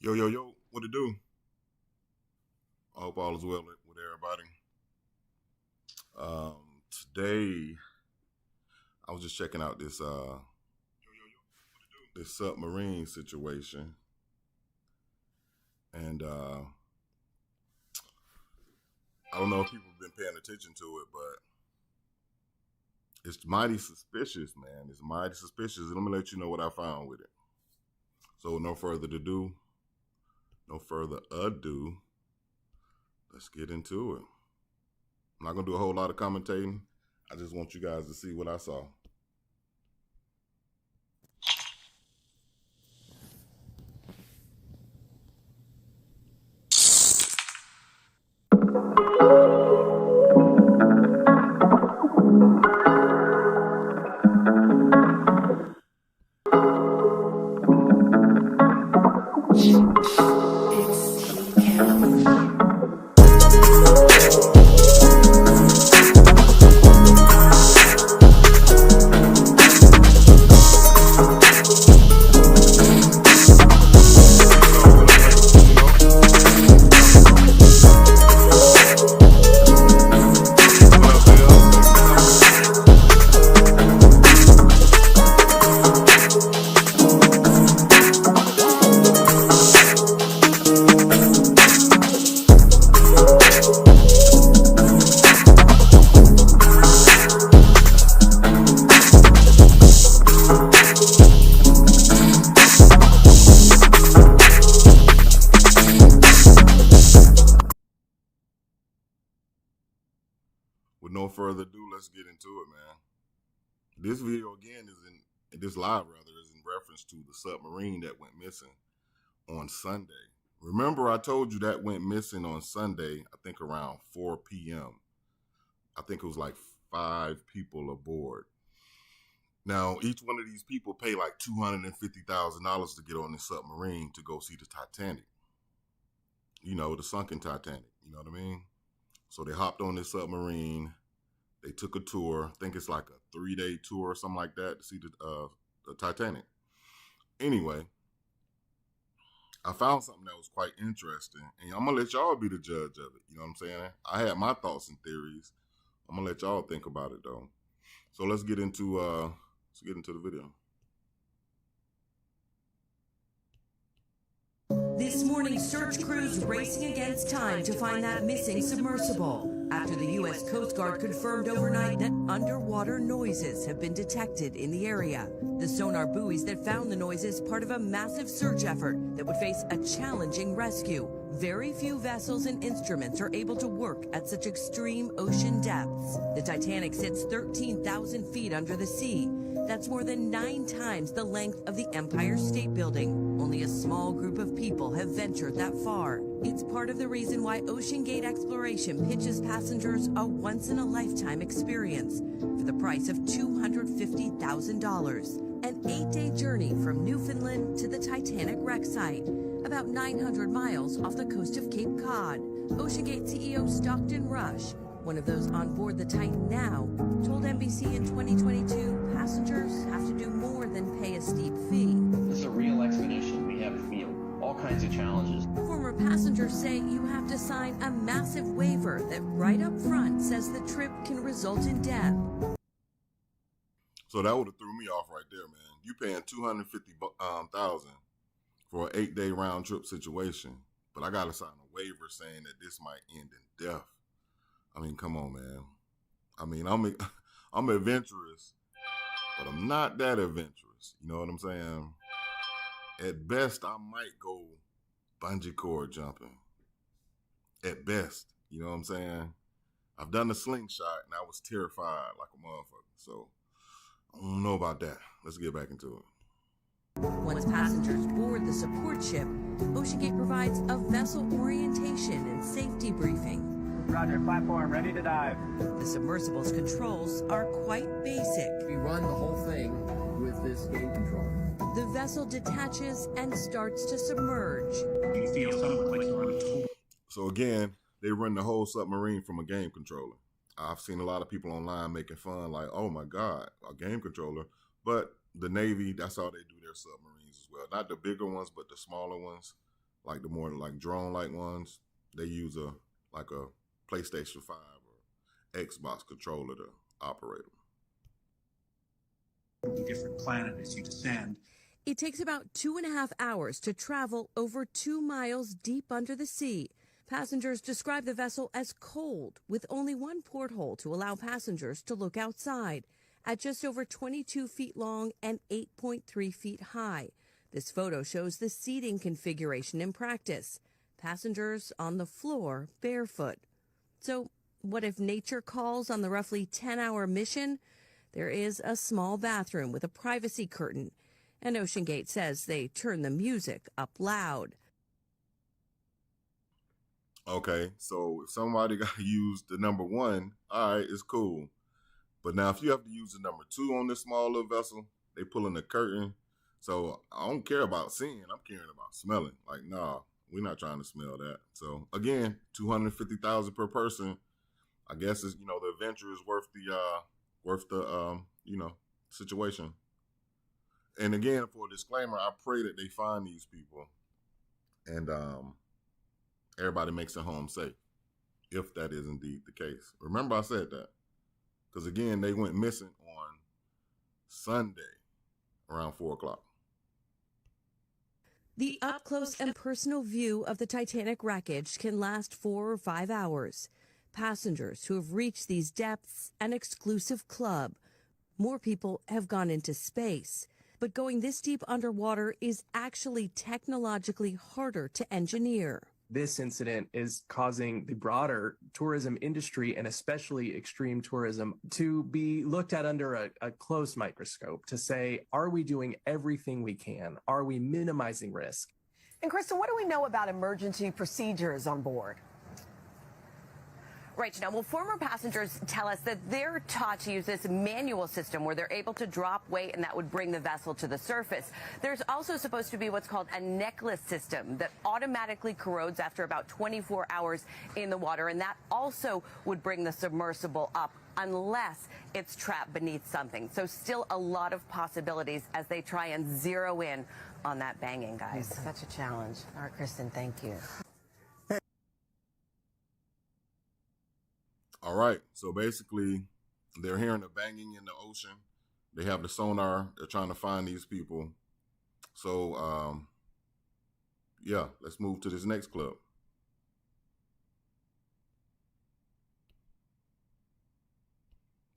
Yo, yo, yo, what it do? I hope all is well with everybody. Today, I was just checking out this submarine situation, and I don't know if people have been paying attention to it, but it's mighty suspicious, man. It's mighty suspicious. And let me let you know what I found with it. So, no further ado, let's get into it. I'm not gonna do a whole lot of commentating. I just want you guys to see what I saw. With no further ado, let's get into it, man. This video again this live is in reference to the submarine that went missing on Sunday. Remember, I told you that went missing on Sunday, I think around 4 p.m. I think it was like 5 people aboard. Now, each one of these people pay like $250,000 to get on this submarine to go see the Titanic. You know, the sunken Titanic. You know what I mean? So they hopped on this submarine. They took a tour. I think it's like a 3-day tour or something like that to see the Titanic. Anyway, I found something that was quite interesting, and I'm gonna let y'all be the judge of it. You know what I'm saying? I had my thoughts and theories. I'm gonna let y'all think about it though. So let's get into the video. This morning, search crews racing against time to find that missing submersible after the U.S. Coast Guard confirmed overnight that underwater noises have been detected in the area. The sonar buoys that found the noises part of a massive search effort that would face a challenging rescue. Very few vessels and instruments are able to work at such extreme ocean depths. The Titanic sits 13,000 feet under the sea. That's more than 9 times the length of the Empire State Building. Only a small group of people have ventured that far. It's part of the reason why OceanGate Exploration pitches passengers a once-in-a-lifetime experience for the price of $250,000. An 8-day journey from Newfoundland to the Titanic wreck site, about 900 miles off the coast of Cape Cod. OceanGate CEO Stockton Rush, one of those on board the Titan now, told NBC in 2022 passengers have to do more than pay a steep fee. This is a real expedition. We have, all kinds of challenges. Former passengers say you have to sign a massive waiver that right up front says the trip can result in death. So that would have threw me off right there, man. You paying $250,000 for an 8-day round trip situation, but I gotta sign a waiver saying that this might end in death. I mean, come on, man. I mean, I'm adventurous, but I'm not that adventurous. You know what I'm saying? At best, I might go bungee cord jumping. At best, you know what I'm saying? I've done the slingshot, and I was terrified like a motherfucker. So I don't know about that. Let's get back into it. Once passengers board the support ship, OceanGate provides a vessel orientation and safety briefing. Roger, platform ready to dive. The submersible's controls are quite basic. We run the whole thing with this game controller. The vessel detaches and starts to submerge. You feel somewhat like you're on a tour. So again, they run the whole submarine from a game controller. I've seen a lot of people online making fun like, oh my God, a game controller. But the Navy, that's how they do their submarines as well. Not the bigger ones, but the smaller ones. like the more like drone-like ones, they use a PlayStation 5 or Xbox controller to operate them. Different planet as you descend. It takes about 2.5 hours to travel over 2 miles deep under the sea. Passengers describe the vessel as cold, with only one porthole to allow passengers to look outside. At just over 22 feet long and 8.3 feet high. This photo shows the seating configuration in practice. Passengers on the floor barefoot. So what if nature calls on the roughly 10-hour mission? There is a small bathroom with a privacy curtain. And OceanGate says they turn the music up loud. Okay, so if somebody got to use the number 1, all right, it's cool. But now if you have to use the number 2 on this small little vessel, they pulling the curtain. So I don't care about seeing, I'm caring about smelling. Like, nah, we're not trying to smell that. So again, $250,000 per person. I guess is, the adventure is worth the situation. And again, for a disclaimer, I pray that they find these people and everybody makes it home safe, if that is indeed the case. Remember I said that. Because again, they went missing on Sunday around 4 o'clock. The up-close and personal view of the Titanic wreckage can last 4 or 5 hours. Passengers who have reached these depths, an exclusive club. More people have gone into space. But going this deep underwater is actually technologically harder to engineer. This incident is causing the broader tourism industry, and especially extreme tourism, to be looked at under a close microscope to say, are we doing everything we can? Are we minimizing risk? And Kristen, what do we know about emergency procedures on board? Right, Janelle. Well, former passengers tell us that they're taught to use this manual system where they're able to drop weight and that would bring the vessel to the surface. There's also supposed to be what's called a necklace system that automatically corrodes after about 24 hours in the water, and that also would bring the submersible up unless it's trapped beneath something. So still a lot of possibilities as they try and zero in on that banging, guys. Such a challenge. All right, Kristen, thank you. All right, so basically, they're hearing the banging in the ocean. They have the sonar. They're trying to find these people. So, yeah, let's move to this next clip.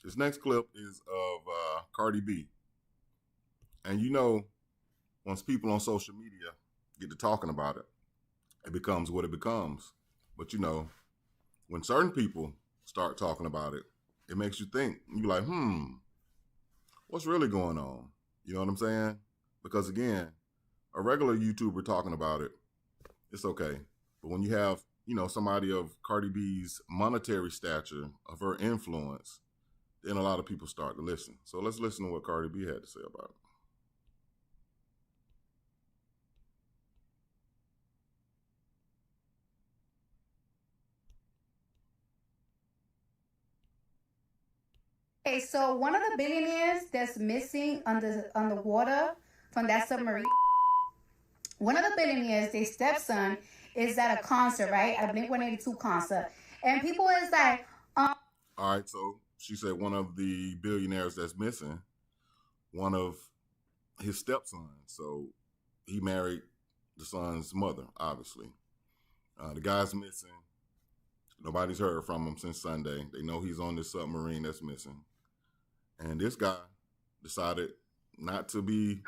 This next clip is of Cardi B. And once people on social media get to talking about it, it becomes what it becomes. But when certain people start talking about it, it makes you think. You're like, what's really going on? You know what I'm saying? Because again, a regular YouTuber talking about it, it's okay. But when you have, somebody of Cardi B's monetary stature, of her influence, then a lot of people start to listen. So let's listen to what Cardi B had to say about it. Okay, so one of the billionaires that's missing on the water from that submarine, one of the billionaires, their stepson, is at a concert, right? At a Blink-182 concert. And people is like, All right, so she said one of the billionaires that's missing, one of his stepsons. So he married the son's mother, obviously. The guy's missing. Nobody's heard from him since Sunday. They know he's on this submarine that's missing. And this guy decided not to be,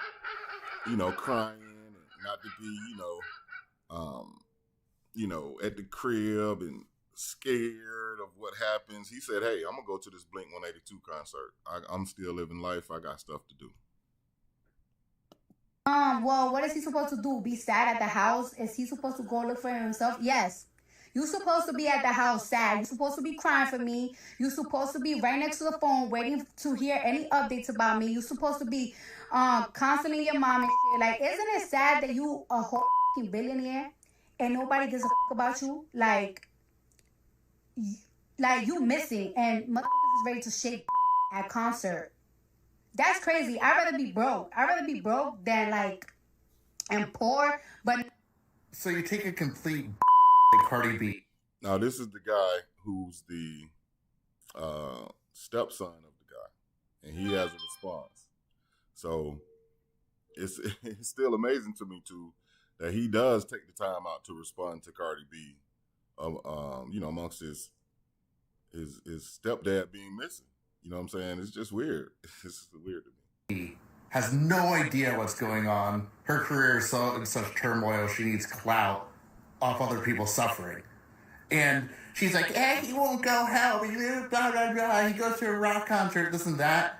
crying, and not to be, at the crib and scared of what happens. He said, hey, I'm going to go to this Blink-182 concert. I'm still living life. I got stuff to do. Well, what is he supposed to do? Be sad at the house? Is he supposed to go look for himself? Yes. You're supposed to be at the house sad. You're supposed to be crying for me. You're supposed to be right next to the phone waiting to hear any updates about me. You're supposed to be constantly your mom and shit. Like, isn't it sad that you a whole billionaire and nobody gives a fuck about you? Like you missing and motherfuckers is ready to shake at concert. That's crazy. I'd rather be broke. I'd rather be broke than and poor, but So you take a complete like Cardi B. Now, this is the guy who's the stepson of the guy, and he has a response. So it's still amazing to me too that he does take the time out to respond to Cardi B, amongst his stepdad being missing. You know what I'm saying? It's just weird. It's just weird to me. Has no idea what's going on. Her career is in such turmoil. She needs clout off other people's suffering. And she's like, he won't go help. Blah, blah, blah. He goes to a rock concert, this and that.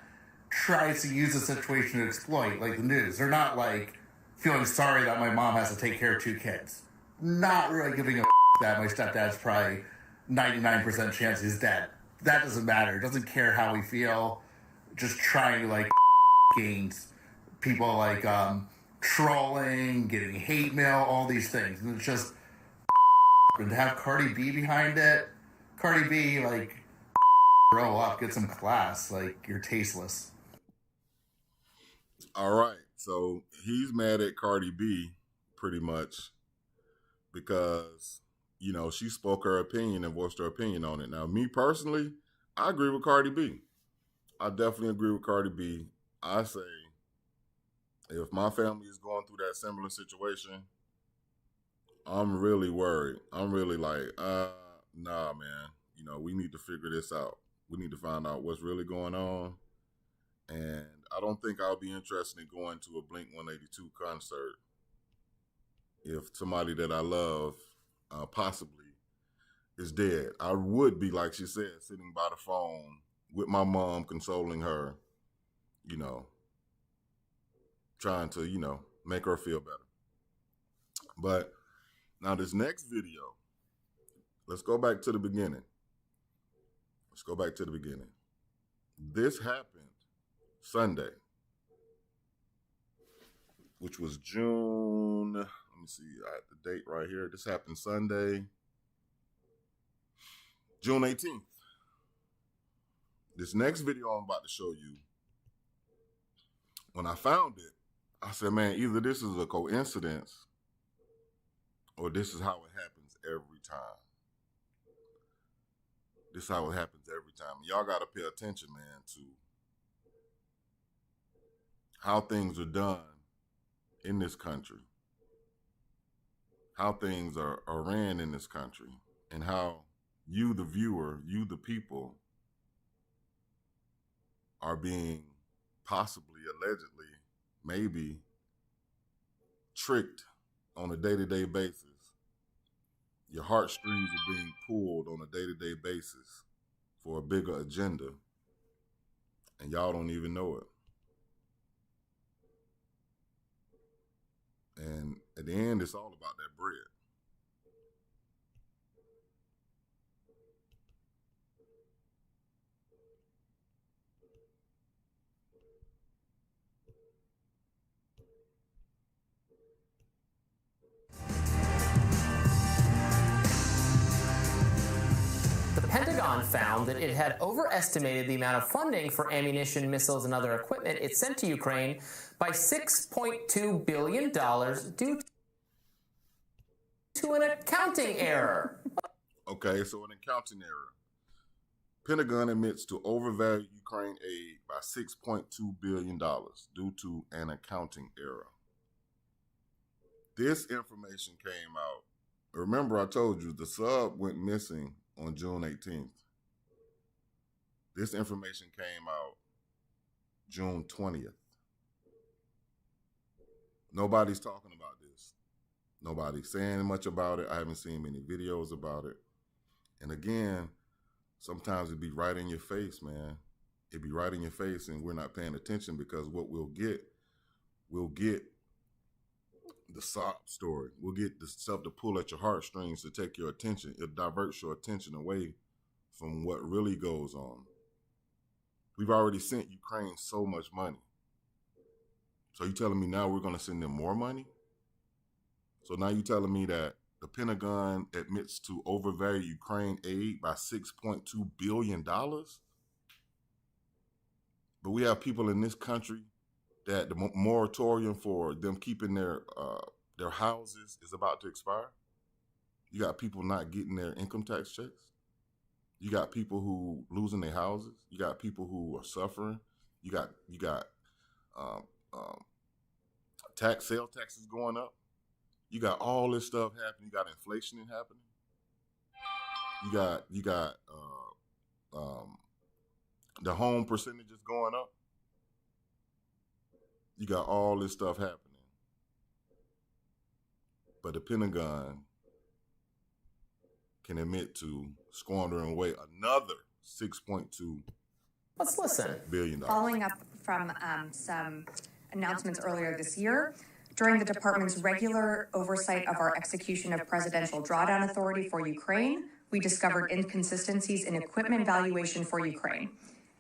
Tries to use the situation to exploit, like the news. They're not like feeling sorry that my mom has to take care of 2 kids. Not really giving a that my stepdad's probably 99% chance he's dead. That doesn't matter. Doesn't care how we feel. Just trying to like gains people like trolling, getting hate mail, all these things. And it's just and to have Cardi B behind it. Cardi B, like, grow up, get some class. Like, you're tasteless. All right. So he's mad at Cardi B pretty much because, she spoke her opinion and voiced her opinion on it. Now, me personally, I agree with Cardi B. I definitely agree with Cardi B. I say if my family is going through that similar situation, I'm really worried. I'm really like, nah, man. We need to figure this out. We need to find out what's really going on. And I don't think I'll be interested in going to a Blink-182 concert if somebody that I love possibly is dead. I would be, like she said, sitting by the phone with my mom, consoling her, trying to, make her feel better. But now this next video, let's go back to the beginning. This happened Sunday, which was June, let me see, I have the date right here. This happened Sunday, June 18th. This next video I'm about to show you, when I found it, I said, man, either this is a coincidence or this is how it happens every time. This is how it happens every time. Y'all got to pay attention, man, to how things are done in this country, how things are ran in this country, and how you, the viewer, you, the people, are being possibly, allegedly, maybe tricked on a day-to-day basis. Your heartstrings are being pulled on a day-to-day basis for a bigger agenda, and y'all don't even know it. And at the end, it's all about that bread. The Pentagon found that it had overestimated the amount of funding for ammunition, missiles, and other equipment it sent to Ukraine by $6.2 billion due to an accounting error. Okay, so an accounting error. Pentagon admits to overvalue Ukraine aid by $6.2 billion due to an accounting error. This information came out. Remember, I told you the sub went missing on June 18th. This information came out June 20th. Nobody's talking about this. Nobody's saying much about it. I haven't seen many videos about it. And again, sometimes it'd be right in your face, man. It'd be right in your face and we're not paying attention because what we'll get the sob story. We'll get the stuff to pull at your heartstrings to take your attention. It diverts your attention away from what really goes on. We've already sent Ukraine so much money. So you telling me now we're going to send them more money? So now you telling me that the Pentagon admits to overvalue Ukraine aid by $6.2 billion? But we have people in this country that the moratorium for them keeping their their houses is about to expire. You got people not getting their income tax checks. You got people who losing their houses. You got people who are suffering. You got sales taxes going up. You got all this stuff happening. You got inflation happening. You got the home percentages going up. You got all this stuff happening. But the Pentagon can admit to squandering away another $6.2 Let's listen. billion. Following up from some announcements earlier this year, during the department's regular oversight of our execution of Presidential Drawdown Authority for Ukraine, we discovered inconsistencies in equipment valuation for Ukraine.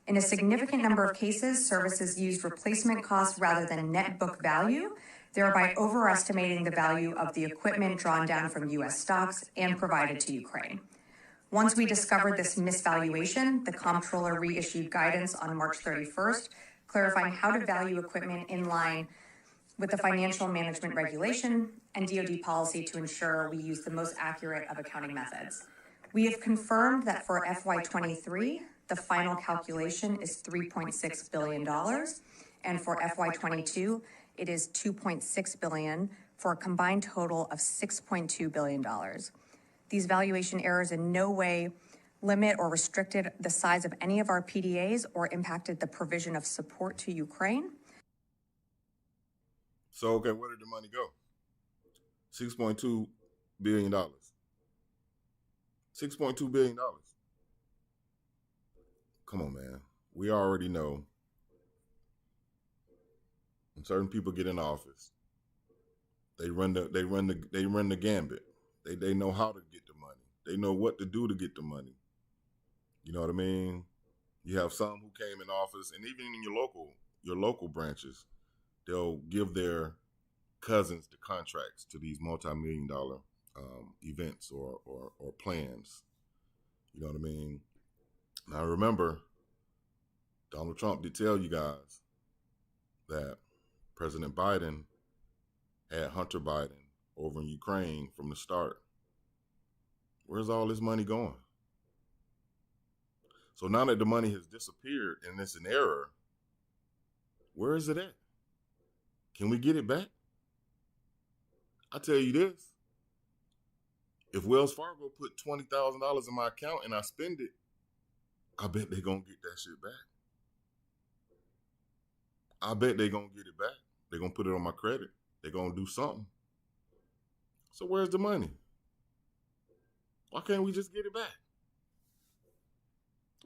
In a significant number of cases, services used replacement costs rather than net book value, thereby overestimating the value of the equipment drawn down from U.S. stocks and provided to Ukraine. Once we discovered this misvaluation, the comptroller reissued guidance on March 31st, clarifying how to value equipment in line with the financial management regulation and DoD policy to ensure we use the most accurate of accounting methods. We have confirmed that for FY23, the final calculation is $3.6 billion, and for FY22, it is $2.6 billion, for a combined total of $6.2 billion. These valuation errors in no way limit or restricted the size of any of our PDAs or impacted the provision of support to Ukraine. So, okay, where did the money go? $6.2 billion. $6.2 billion. Come on, man. We already know when certain people get in office, they run the gambit. They know how to get the money. They know what to do to get the money. You know what I mean? You have some who came in office, and even in your local branches, they'll give their cousins the contracts to these multi-million-dollar events or plans. You know what I mean? Now remember, Donald Trump did tell you guys that President Biden had Hunter Biden over in Ukraine from the start. Where's all this money going? So now that the money has disappeared and it's an error, where is it at? Can we get it back? I tell you this. If Wells Fargo put $20,000 in my account and I spend it, I bet they're going to get that shit back. I bet they're going to get it back. They're going to put it on my credit. They're going to do something. So where's the money? Why can't we just get it back?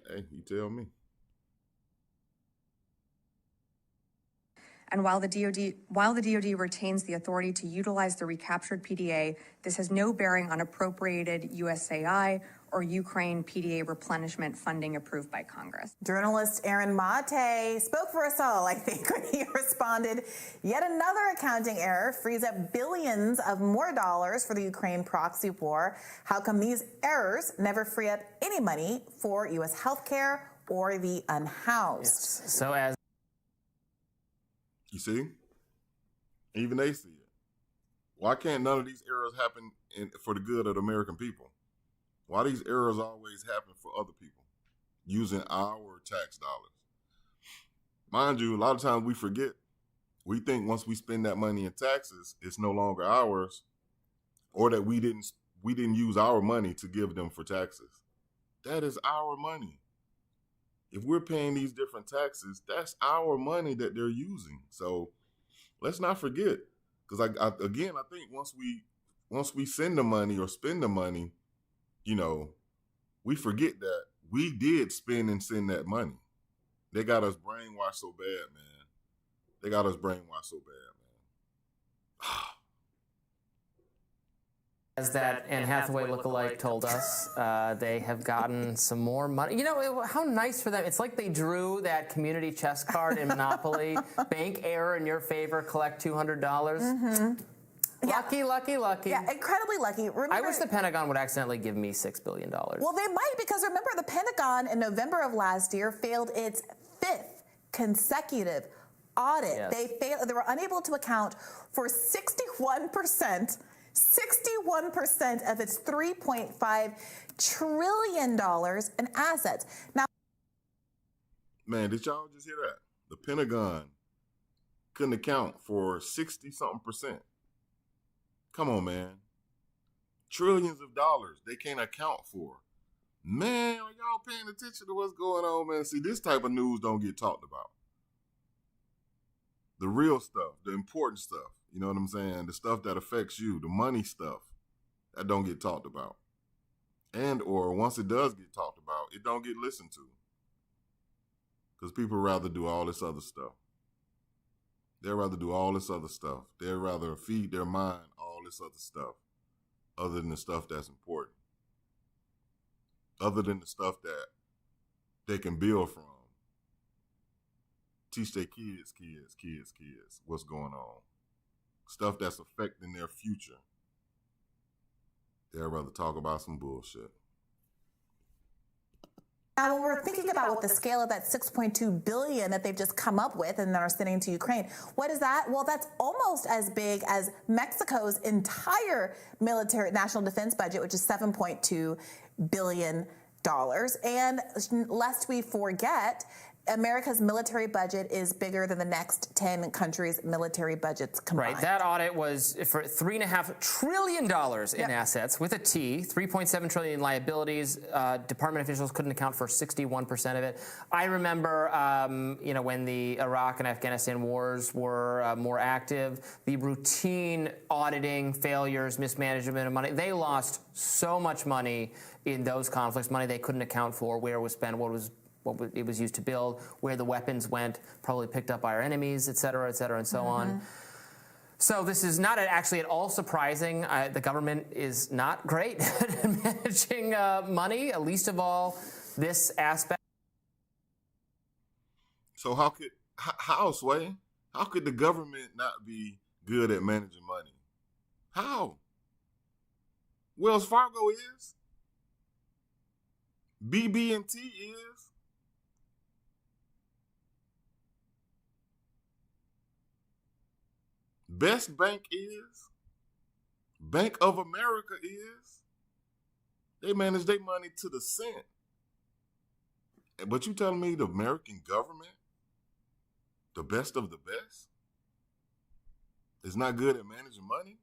Hey, you tell me. And while the DoD retains the authority to utilize the recaptured PDA, this has no bearing on appropriated USAI or Ukraine PDA replenishment funding approved by Congress. Journalist Aaron Mate spoke for us all, I think, when he responded, yet another accounting error frees up billions of more dollars for the Ukraine proxy war. How come these errors never free up any money for U.S. healthcare or the unhoused? Yes. So as you see, even they see it. Why can't none of these errors happen for the good of the American people? Why these errors always happen for other people using our tax dollars? Mind you, a lot of times we forget. We think once we spend that money in taxes, it's no longer ours, or that we didn't use our money to give them for taxes. That is our money. If we're paying these different taxes, that's our money that they're using. So let's not forget, because I think once we send the money or spend the money, you know, we forget that we did spend and send that money. They got us brainwashed so bad, man. They got us brainwashed so bad, man. As that Anne Hathaway lookalike told us, they have gotten some more money. You know, how nice for them. It's like they drew that community chess card in Monopoly. Bank error in your favor, collect $200. Mm-hmm. Lucky. Yeah, incredibly lucky. Remember, I wish the Pentagon would accidentally give me $6 billion. Well, they might, because remember, the Pentagon in November of last year failed its 5th consecutive audit, Yes. they were unable to account for 61% of its $3.5 trillion in assets. Now, Man, did y'all just hear that? The Pentagon couldn't account for 60-something%. Come on, man. Trillions of dollars they can't account for. Man, are y'all paying attention to what's going on, man? See, this type of news don't get talked about. The real stuff, the important stuff, you know what I'm saying? The stuff that affects you, the money stuff, that don't get talked about. And or once it does get talked about, it don't get listened to. Because people rather do all this other stuff. They'd rather do all this other stuff. They'd rather feed their mind all this other stuff other than the stuff that's important. Other than the stuff that they can build from. Teach their kids what's going on. Stuff that's affecting their future. They'd rather talk about some bullshit. now, when we're thinking about what the scale of that $6.2 billion that they've just come up with and are sending to Ukraine, what is that? Well, that's almost as big as Mexico's entire military national defense budget, which is $7.2 billion. And lest we forget, America's military budget is bigger than the next 10 countries' military budgets combined. Right. That audit was for $3.5 trillion in assets with a T, $3.7 trillion in liabilities. Department officials couldn't account for 61% of it. I remember, when the Iraq and Afghanistan wars were more active, the routine auditing, failures, mismanagement of money, they lost so much money in those conflicts, money they couldn't account for, where it was spent, what it was used to build, where the weapons went, probably picked up by our enemies, et cetera, and so on. So this is not actually at all surprising. The government is not great at managing money, least of all this aspect. So how, Sway? How could the government not be good at managing money? How? Wells Fargo is. BB&T is. Best Bank is. Bank of America is. They manage their money to the cent. But you telling me the American government, the best of the best, is not good at managing money?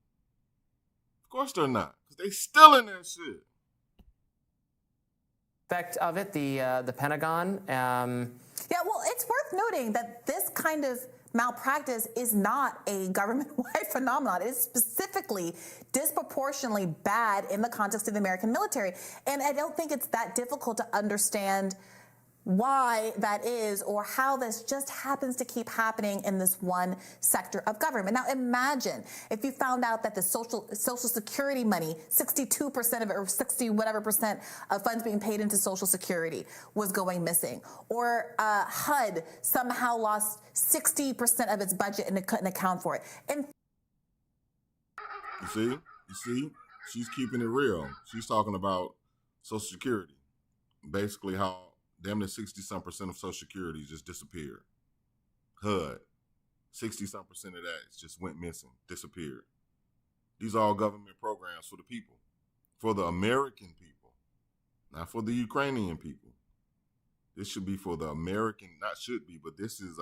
Of course they're not, because they stealing that shit. Aspect of it, the Pentagon. Yeah, well, it's worth noting that this kind of malpractice is not a government-wide phenomenon. It is specifically disproportionately bad in the context of the American military. And I don't think it's that difficult to understand why that is or how this just happens to keep happening in this one sector of government. Now imagine if you found out that the social security money, 62% of it or 60 whatever percent of funds being paid into social security was going missing, or HUD somehow lost 60% of its budget and it couldn't account for it. And you see, she's keeping it real. She's talking about social security, basically how damn near 60-some% of Social Security just disappeared. HUD, 60-some% of that just went missing, disappeared. These are all government programs for the people, for the American people, not for the Ukrainian people. This should be for the American, not should be, but this is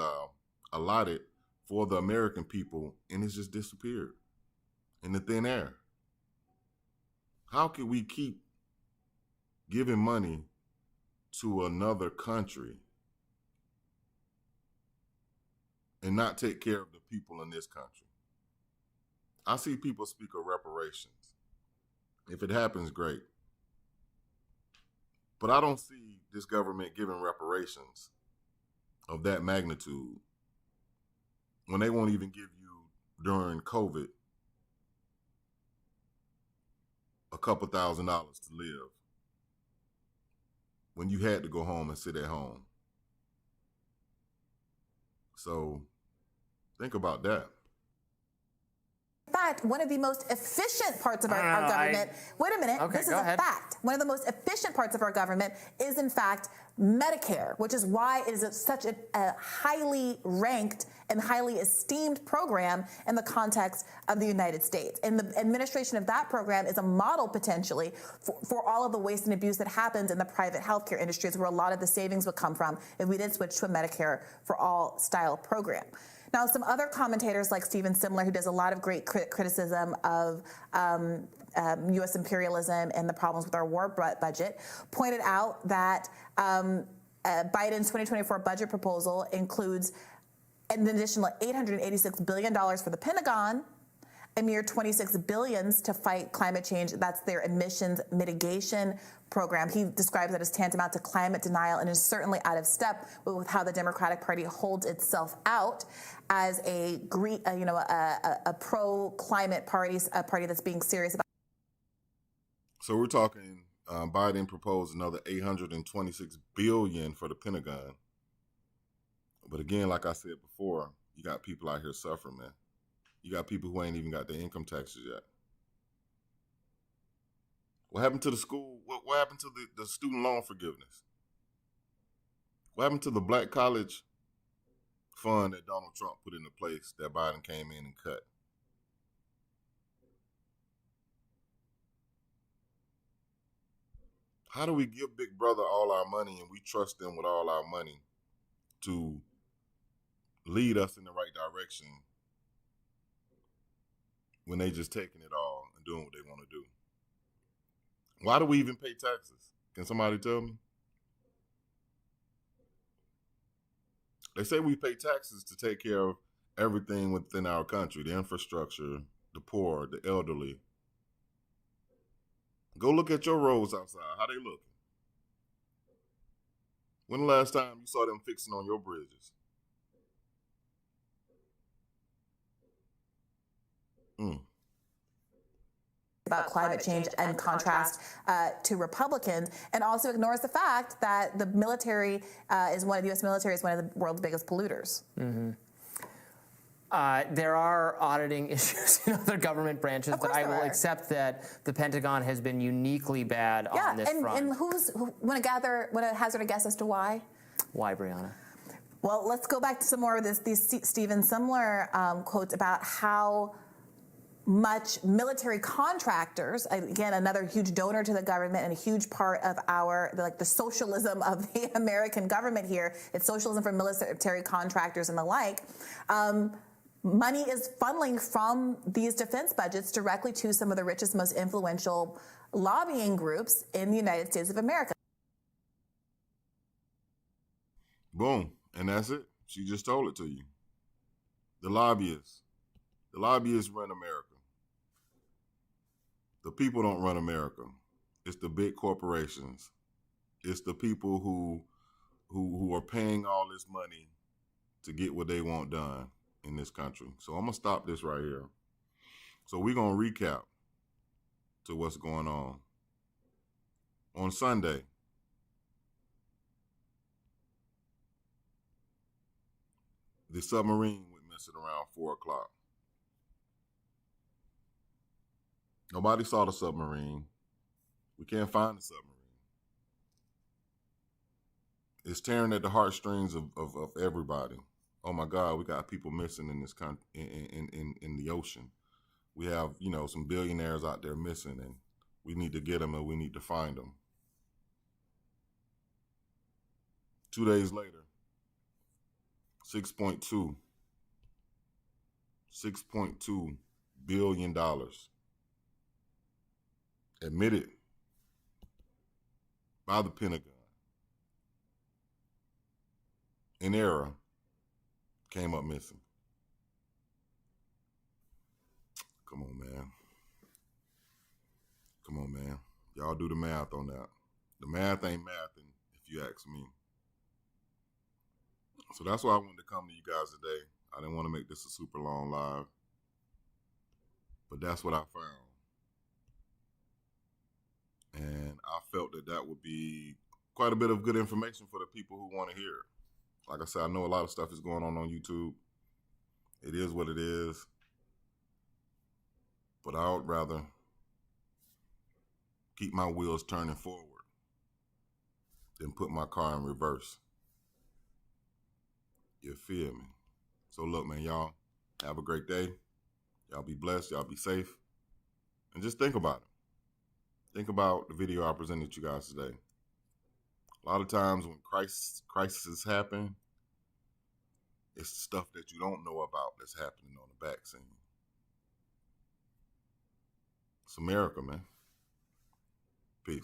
allotted for the American people, and it's just disappeared in the thin air. How can we keep giving money to another country and not take care of the people in this country? I see people speak of reparations. If it happens, great. But I don't see this government giving reparations of that magnitude when they won't even give you, during COVID, a couple $1,000s to live, when you had to go home and sit at home. So think about that. fact, one of the most efficient parts of our government. Wait a minute. Okay, this is go a ahead. fact. One of the most efficient parts of our government is, in fact, Medicare, which is why it is such a highly ranked and highly esteemed program in the context of the United States. And the administration of that program is a model potentially for all of the waste and abuse that happens in the private healthcare industries, where a lot of the savings would come from if we did switch to a Medicare for all style program. Now, some other commentators like Stephen Simler, who does a lot of great criticism of U.S. imperialism and the problems with our war budget, pointed out that Biden's 2024 budget proposal includes an additional $886 billion for the Pentagon, a mere $26 billion to fight climate change. That's their emissions mitigation program. He describes it as tantamount to climate denial and is certainly out of step with how the Democratic Party holds itself out as a pro-climate party, a party that's being serious about. So we're talking Biden proposed another $826 billion for the Pentagon. But again, like I said before, you got people out here suffering, man. You got people who ain't even got their income taxes yet. What happened to the school? What happened to the student loan forgiveness? What happened to the black college fund that Donald Trump put into place that Biden came in and cut? How do we give Big Brother all our money and we trust them with all our money to lead us in the right direction when they just taking it all and doing what they want to do? Why do we even pay taxes? Can somebody tell me? They say we pay taxes to take care of everything within our country, the infrastructure, the poor, the elderly. Go look at your roads outside. How they looking? When the last time you saw them fixing on your bridges? About climate change and contrast to Republicans, and also ignores the fact that the military the U.S. military is one of the world's biggest polluters. Mm-hmm. There are auditing issues in other government branches, but I will accept that the Pentagon has been uniquely bad on this front. And who want to hazard a guess as to why? Why, Brianna? Well, let's go back to some more of these Stephen Simler quotes about how much military contractors, again, another huge donor to the government and a huge part of the socialism of the American government here. It's socialism for military contractors and the like. Money is funneling from these defense budgets directly to some of the richest, most influential lobbying groups in the United States of America. Boom. And that's it. She just told it to you. The lobbyists run America. The people don't run America. It's the big corporations. It's the people who are paying all this money to get what they want done in this country. So I'm going to stop this right here. So we're going to recap to what's going on. On Sunday, the submarine went missing around 4 o'clock. Nobody saw the submarine. We can't find the submarine. It's tearing at the heartstrings of everybody. Oh my God, we got people missing in this country, in the ocean. We have, some billionaires out there missing, and we need to get them and we need to find them. 2 days later, $6.2 billion admitted by the Pentagon in error came up missing. Come on, man. Y'all do the math on that. The math ain't mathing, if you ask me. So that's why I wanted to come to you guys today. I didn't want to make this a super long live, but that's what I found. And I felt that would be quite a bit of good information for the people who want to hear it. Like I said, I know a lot of stuff is going on YouTube. It is what it is. But I would rather keep my wheels turning forward than put my car in reverse. You feel me? So look, man, y'all have a great day. Y'all be blessed. Y'all be safe. And just think about it. Think about the video I presented you guys today. A lot of times when crises happen, it's stuff that you don't know about that's happening on the back scene. It's America, man. Peace.